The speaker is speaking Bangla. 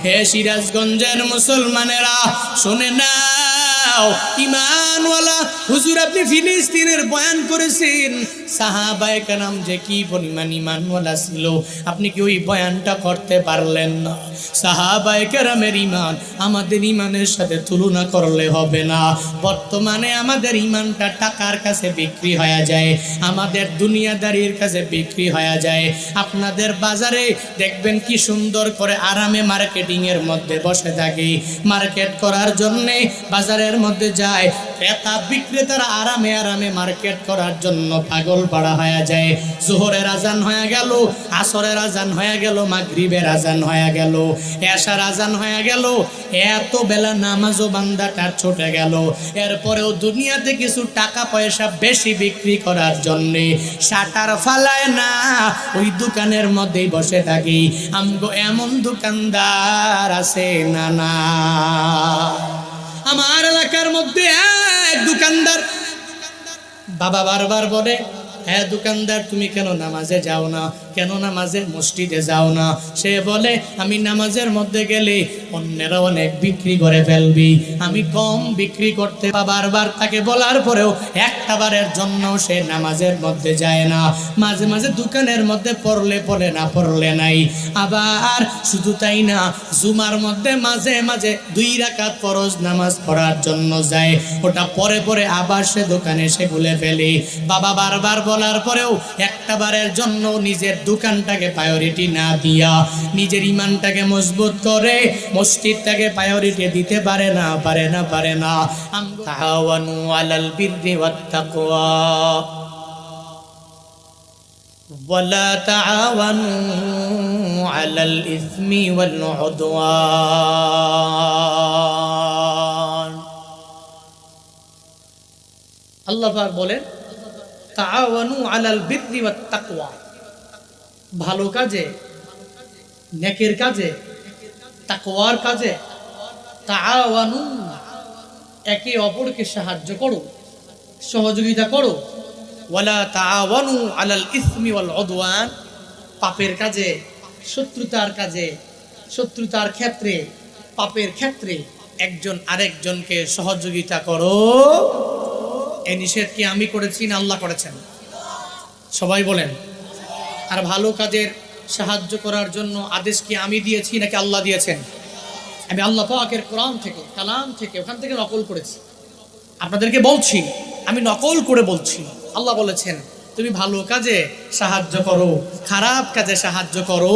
হে সিরাজগঞ্জের মুসলমানেরা শুনে নাও, ঈমানওয়ালা হুজুর আপনি ফিলিস্তিনের বয়ান করেছেন, সাহাবায়ে কেরাম যে কি পরিমাণ ঈমানওয়ালা ছিল, আপনি কি ওই বয়ানটা করতে পারলেন না? সাহাবায়ে কেরামের ঈমান আমাদের ঈমানের সাথে তুলনা করলে হবে না। বর্তমানে আমাদের ঈমানটা টাকার কাছে বিক্রি হয়ে যায়, আমাদের দুনিয়াদারির কাছে বিক্রি হয়ে যায়। আপনাদের বাজারে দেখবেন কি সুন্দর করে আরামে মার্কেটিং এর মধ্যে বসে থাকে, মার্কেট করার জন্যে বাজারের মধ্যে যায়, ক্রেতা বিক্রেতারা আরামে আরামে মার্কেট করার জন্য পাগল পাড়া হয়ে যায়। জোহরের আজান হয়ে গেল, আসরের আজান হয়ে গেল, মাগরিবের আজান হয়ে গেল, এশার আজান হয়ে গেল, এত বেলা নামাজও বান্দাটার ছুটে গেল। এরপরেও দুনিয়াতে কিছু টাকা পয়সা বেশি বিক্রি করার জন্যে শাটার ফালায় না, ওই দোকানের মধ্যেই বসে থাকি। আমগো এমন দোকানদার আছে না? না, আমার এলাকার মধ্যে এক দোকানদার বাবা বারবার বলে, হ্যাঁ দোকানদার তুমি কেন নামাজে যাও না, কেন নামাজে মসজিদে যাও না? সে বলে আমি নামাজের মধ্যে গেলে অন্যেরা অনেক বিক্রি করে ফেলবি, আমি কম বিক্রি করতে। বারবার তাকে বলার পরেও একটা বারের জন্য সে নামাজের মধ্যে যায় না। মাঝে মাঝে দোকানের মধ্যে পড়লে পড়ে না, পড়লে নাই। আবার শুধু তাই না, জুমার মধ্যে মাঝে মাঝে 2 রাকাত ফরজ নামাজ পড়ার জন্য যায়, ওটা পরে পরে আবার সে দোকানে সে ভুলে ফেলে। বাবা বারবার বলার পরেও একটা বারের জন্য নিজের দোকানটাকে প্রায়োরিটি না দিয়া নিজের ঈমানটাকে মজবুত করে মসজিদটাকে প্রায়োরিটি দিতে পারে না, পারে না, পারে না। তাআওয়ানু আলাল বিররি ওয়াত তাকওয়া ওয়ালা তাআওয়ানু আলাল ইসমি ওয়াল উদওয়ান। আল্লাহ পাক বলেন তাআওয়ানু আলাল বিররি ওয়াত তাকওয়া, ভালো কাজে, নেকের কাজে, তাকওয়ার কাজে তাআওয়ানু, একে অপরকে সাহায্য করো, সহযোগিতা করো। ওয়ালা তাআওয়ানু আলাল ইসমি ওয়াল উদওয়ান, পাপের কাজে, শত্রুতার কাজে, শত্রুতার ক্ষেত্রে, পাপের ক্ষেত্রে একজন আরেকজনকে সহযোগিতা করো। এই নিষেধ কি আমি করেছি না আল্লাহ করেছেন? সবাই বলেন। আর ভালো কাজের সাহায্য করার জন্য আদেশ কি আমি দিয়েছি নাকি আল্লাহ দিয়েছেন? আমি আল্লাহ পাকের কোরআন থেকে, কালাম থেকে, ওখান থেকে নকল করেছি। আপনাদেরকে বলছি, আমি নকল করে বলছি। আল্লাহ বলেছেন তুমি ভালো কাজে সাহায্য করো, খারাপ কাজে সাহায্য করো